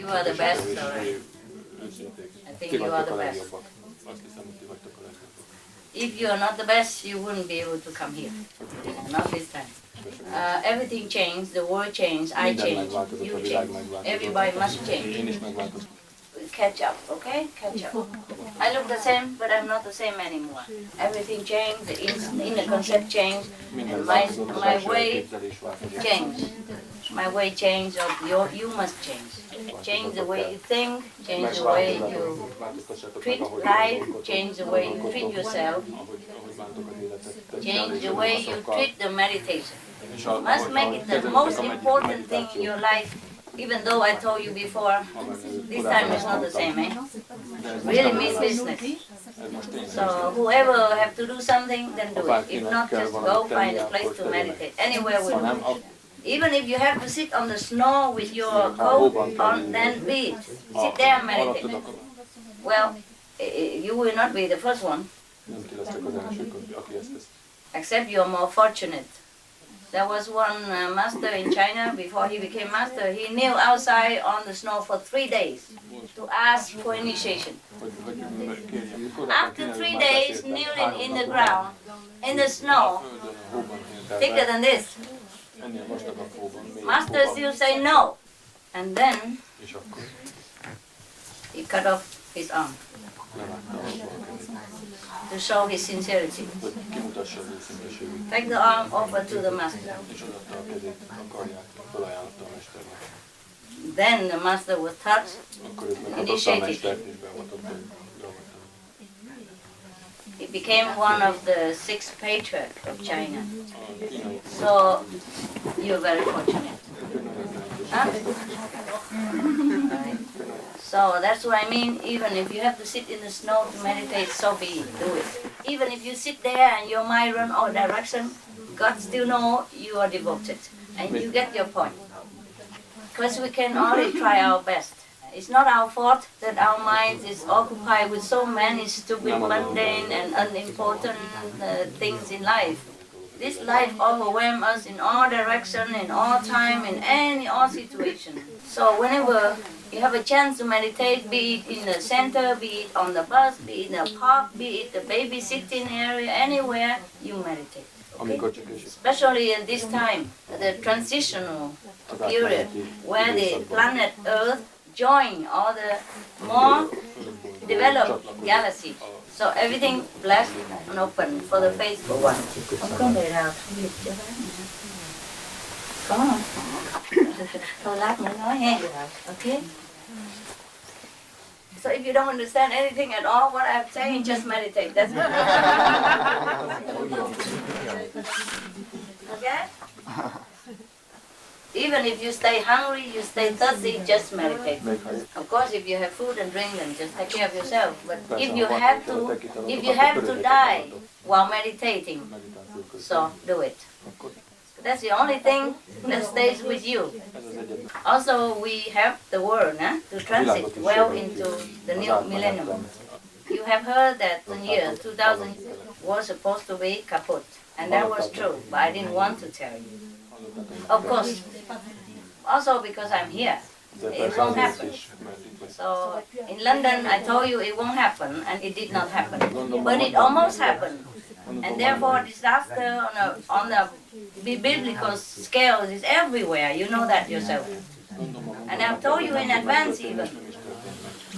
You are the best, alright. I think you are the best. If you are not the best, you wouldn't be able to come here. Not this time. Everything changed, the world changed, I changed, you changed. Everybody must change. Catch up, okay? Catch up. I look the same, but I'm not the same anymore. Everything changed, the inner concept changed, and my way changed. My way changed, you must change. Change the way you think, change the way you treat life, change the way you treat yourself, change the way you treat the meditation. You must make it the most important thing in your life. Even though I told you before, this time is not the same, eh? Really mean business. So whoever have to do something, then do it. If not, just go find a place to meditate. Anywhere will do. Even if you have to sit on the snow with your coat on, then be it. Sit there and meditate. Well, you will not be the first one. Except you are more fortunate. There was one master in China, before he became master, he kneeled outside on the snow for 3 days to ask for initiation. After 3 days kneeling in the ground, in the snow, thicker than this, master still say no. And then he cut off his arm to show his sincerity. Take the arm over to the master. Then the master was touched and initiated. He became one of the 6 patriarchs of China. So you're very fortunate. Huh? Right. So that's what I mean, even if you have to sit in the snow to meditate, so be it, do it. Even if you sit there and your mind run all direction, God still knows you are devoted. And you get your point. Because we can only try our best. It's not our fault that our mind is occupied with so many stupid, mundane and unimportant things in life. This life overwhelms us in all direction, in all time, in all situation. So whenever you have a chance to meditate, be it in the center, be it on the bus, be it in the park, be it the babysitting area, anywhere, you meditate. Okay? Especially in this time, the transitional period, where the planet Earth join all the more developed galaxies. So everything blessed and open for the faithful one. Không có người nào thông dịch cho bác nữa. Có không? Thôi lát nữa nói ha. Okay? So if you don't understand anything at all, what I'm saying, just meditate. That's it. Okay? Even if you stay hungry, you stay thirsty, just meditate. Of course, if you have food and drink, then just take care of yourself. But if you have to die while meditating, so do it. That's the only thing that stays with you. Also, we have the world to transit well into the new millennium. You have heard that the year 2000 was supposed to be kaput, and that was true, but I didn't want to tell you. Of course, also because I'm here, it won't happen. So in London, I told you it won't happen, and it did not happen. But it almost happened, and therefore disaster on a biblical scale is everywhere. You know that yourself. And I've told you in advance even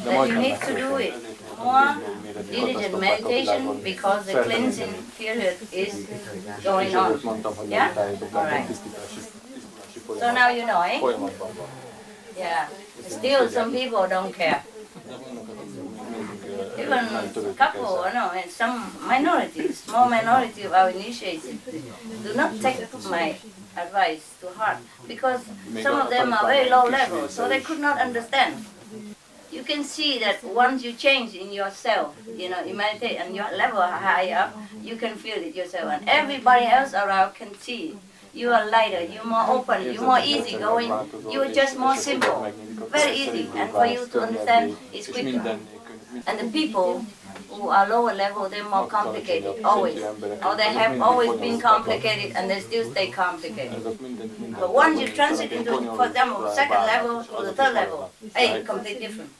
that you need to do it. More diligent meditation because the cleansing period is going on. Yeah? Alright. So now you know, eh? Yeah. Still some people don't care. Even a couple, and some minorities, small minority of our initiates do not take my advice to heart because some of them are very low level, so they could not understand. You can see that once you change in yourself, you meditate and your level high up, you can feel it yourself. And everybody else around can see you are lighter, you're more open, you're more easygoing, you're just more simple, very easy. And for you to understand, it's quicker. And the people who are lower level, they're more complicated, always. Or they have always been complicated and they still stay complicated. But once you transit into, for example, second level or the third level, hey, completely different.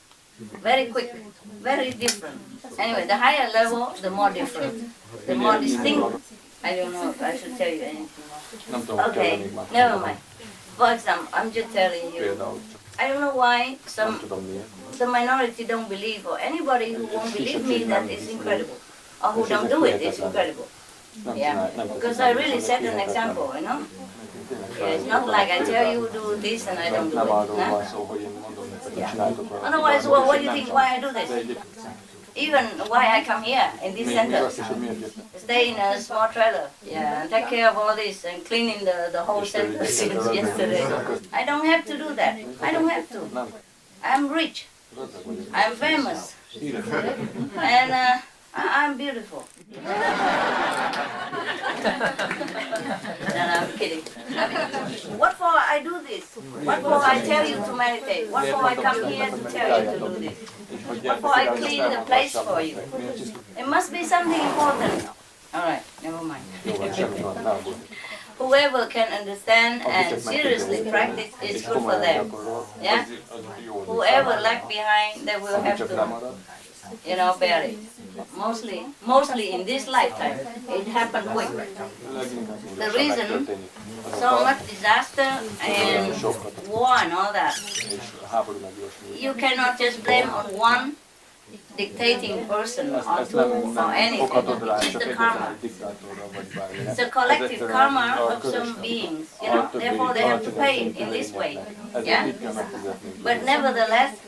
Very quick, very different. Anyway, the higher level, the more different, the more distinct. I don't know if I should tell you anything more. Okay, never mind. For example, I'm just telling you. I don't know why the minority don't believe, or anybody who won't believe me that it's incredible, or who don't do it, it's incredible. Yeah, because I really set an example, you know. Yeah, it's not like I tell you do this and I don't do it. Huh? Yeah. Otherwise, well, what do you think? Why I do this? Even why I come here in this center, stay in a small trailer, yeah, and take care of all this and cleaning the whole center since yesterday. I don't have to do that. I don't have to. I'm rich. I'm famous. And I'm beautiful. No, I'm kidding. I mean, what for I do this? What for I tell you to meditate? What for I come here to tell you to do this? What for I clean the place for you? It must be something important. All right, never mind. Whoever can understand and seriously practice is good for them. Yeah? Whoever lag behind, they will have to, you know, bear it. Mostly in this lifetime, it happened quick. The reason, so much disaster and war and all that, you cannot just blame on one dictating person or two or anything. It's just the karma. It's a collective karma of some beings, you know, therefore they have to pay it in this way. Yeah? But nevertheless,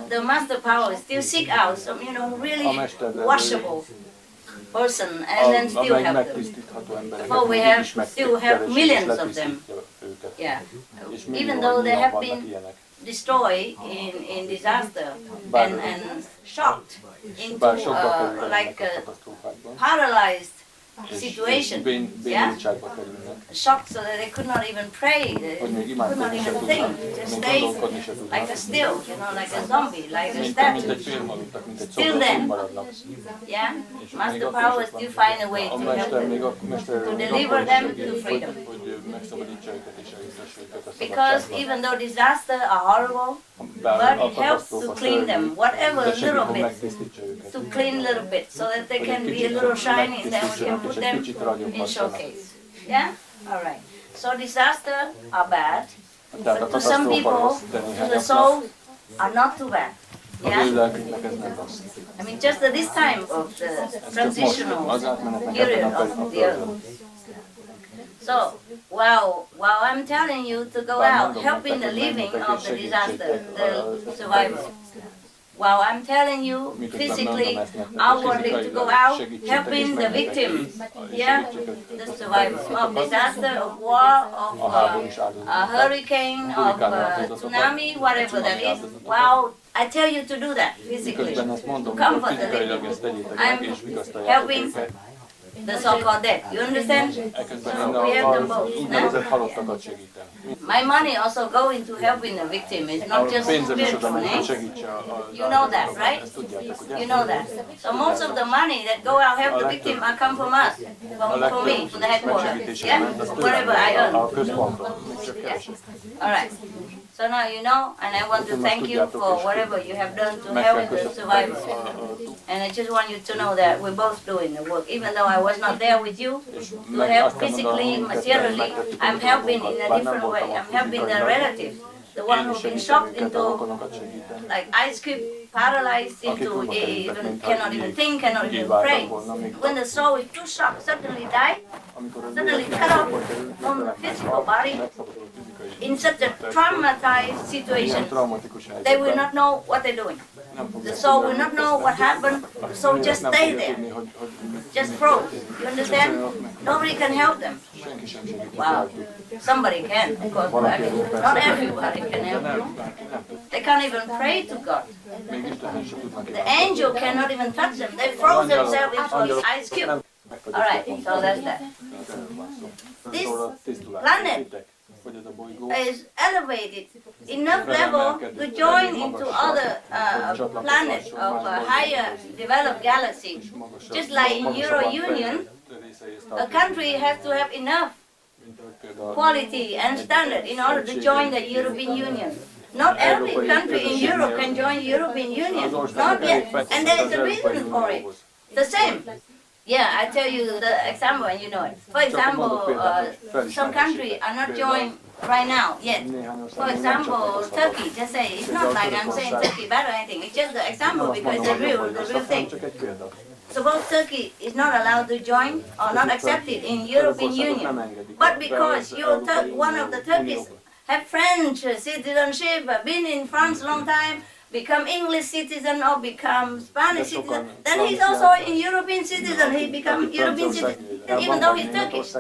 the master power still seek out some, you know, really washable person and then still help them. Therefore we still have millions of them. Yeah. Even though they have been destroyed in disaster and shocked into like a paralyzed situation, yeah? Shocked so that they could not even pray, they could not even think, just stay like a still, you know, like a zombie, like a statue. Still then, yeah, Master Power still find a way to help them, to deliver them to freedom. Because even though disasters are horrible, but it helps to clean them, whatever little bit, to clean a little bit, so that they can be a little shiny and then we can put them in showcase. Yeah? Alright. So disasters are bad, but to some people, to the soul, are not too bad. Yeah? I mean, just at this time of the transitional period of the earth. So, while I'm telling you to go out, helping the living of the disaster, the survivor, while I'm telling you physically, outwardly to go out, helping the victim, yeah, the survivor of disaster, of war, of a hurricane, of tsunami, whatever that is, while I tell you to do that physically, to comfort the living, I'm helping the so-called dead. You understand? So we have them both. No? My money also go into helping the victim. It's not just spiritual. You know that, right? You know that. So most of the money that go out help the victim are come from us, from me, from the headquarters. Yeah? Whatever I earn. Yeah? All right. So now you know, and I want to thank you for whatever you have done to help the survivors. And I just want you to know that we're both doing the work. Even though I was not there with you to help physically, materially, I'm helping in a different way. I'm helping the relatives, the one who's been shocked into, like ice cube, paralyzed into, even cannot even think, cannot even pray. When the soul is too shocked, suddenly die, suddenly cut off from the physical body, in such a traumatized situation, they will not know what they're doing. The soul will not know what happened, the soul just stay there, just froze. You understand? Nobody can help them. Wow. Somebody can, of course, but I mean, not everybody can help you. They can't even pray to God. The angel cannot even touch them. They froze themselves into his ice cube. Alright, so that's that. This planet is elevated enough level to join into other planets of higher developed galaxies. Just like in Euro Union, a country has to have enough quality and standard in order to join the European Union. Not every country in Europe can join the European Union, not yet, and there is a reason for it. The same. Yeah, I tell you the example and you know it. For example, some countries are not joined right now yet. For example, Turkey, just say, it's not like I'm saying Turkey bad or anything, it's just the example because it's the real thing. Suppose Turkey is not allowed to join or not accepted in European Union, but because one of the Turkish have French citizenship, been in France a long time, become English citizen or become Spanish citizen, then he's also a European citizen, he becomes European citizen, even though he's Turkish.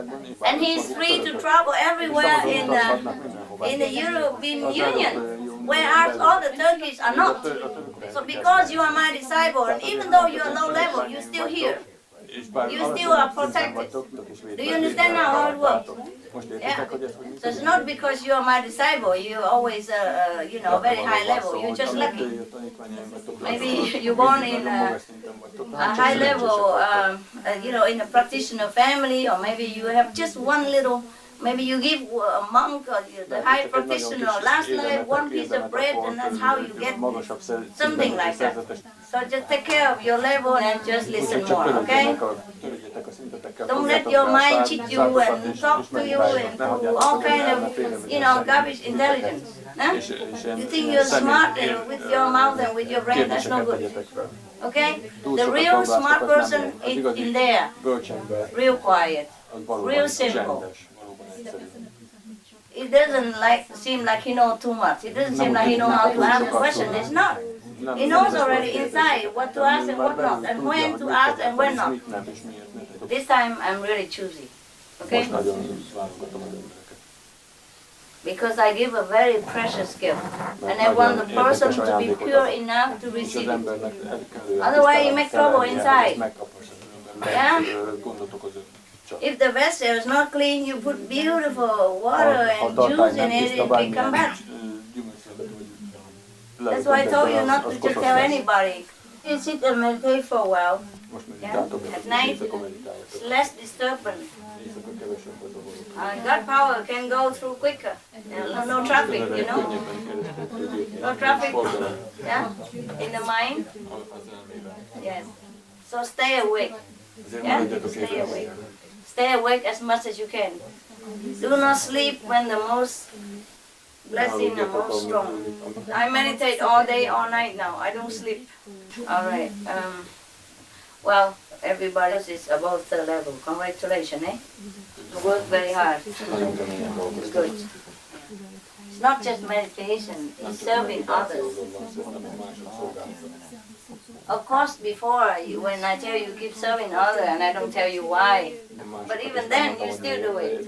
And he's free to travel everywhere in the European Union, whereas all the Turkish are not. So because you are my disciple, and even though you are low level, you're still here. You still are protected. Do you understand now how it works? Yeah. So it's not because you are my disciple, you're always, very high level. You're just lucky. Maybe you're born in a high level, in a practitioner family, or maybe you have just one little. Maybe you give a monk or the high practitioner last night one piece of bread, and that's how you get something like that. So just take care of your level and just listen more, okay? Don't let your mind cheat you and talk to you and do all kind of, garbage intelligence. Huh? You think you're smart with your mouth and with your brain, that's no good. Okay? The real smart person is in there. Real quiet. Real simple. It doesn't seem like he knows too much. It doesn't seem like he knows how to answer the question. It's not. He knows already inside what to ask and what not, and when to ask and when not. This time I'm really choosy. Okay? Because I give a very precious gift, and I want the person to be pure enough to receive it. Otherwise you make trouble inside. Yeah? If the vessel is not clean, you put beautiful water and juice in it, it become bad. That's why I told you not to just tell anybody. You sit and meditate for a while. Yeah? At night, it's less disturbance. God power can go through quicker. No traffic, No traffic, yeah? In the mind. Yes. So stay awake. Yeah? Stay awake. Stay awake as much as you can. Do not sleep when the most blessing are most strong. I meditate all day, all night now. I don't sleep. All right. Well, everybody else is above the level. Congratulations, eh? You work very hard. It's good. It's not just meditation. It's serving others. Of course, before, when I tell you keep serving others, and I don't tell you why, but even then, you still do it.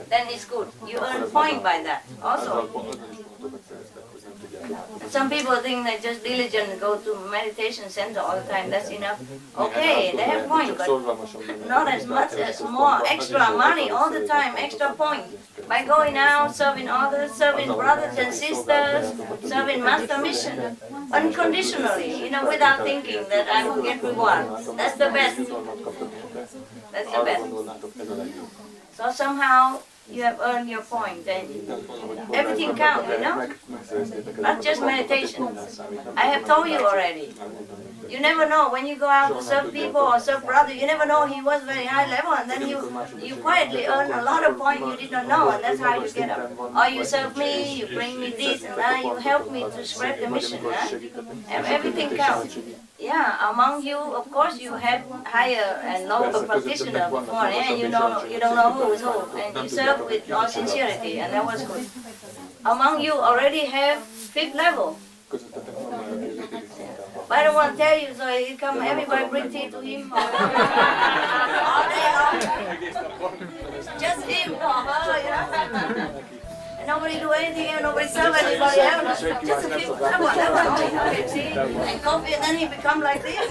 Then it's good. You earn point by that also. Some people think they just diligent go to meditation center all the time, that's enough. Okay, they have point, but not as much as more extra money all the time, extra point. By going out, serving others, serving brothers and sisters, serving master mission, unconditionally, without thinking that I will get reward. That's the best. That's the best. So somehow, you have earned your point, and everything counts, Not just meditation. I have told you already. You never know when you go out to serve people or serve brothers. You never know he was very high level, and then you quietly earn a lot of points you did not know, and that's how you get up. Or you serve me, you bring me this and that, you help me to spread the mission. Everything counts. Yeah, among you, of course, you have higher and lower practitioner before, and you don't know who is who, and you serve with all sincerity, and that was good. Among you already have 5th level. But I don't want to tell you, so you come, everybody bring tea to him all day long. Just him or her, And nobody do anything, and nobody serve anybody else. Just a few, that one, see? And coffee, and then he become like this.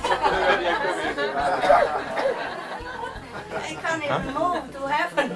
I can't even move to heaven.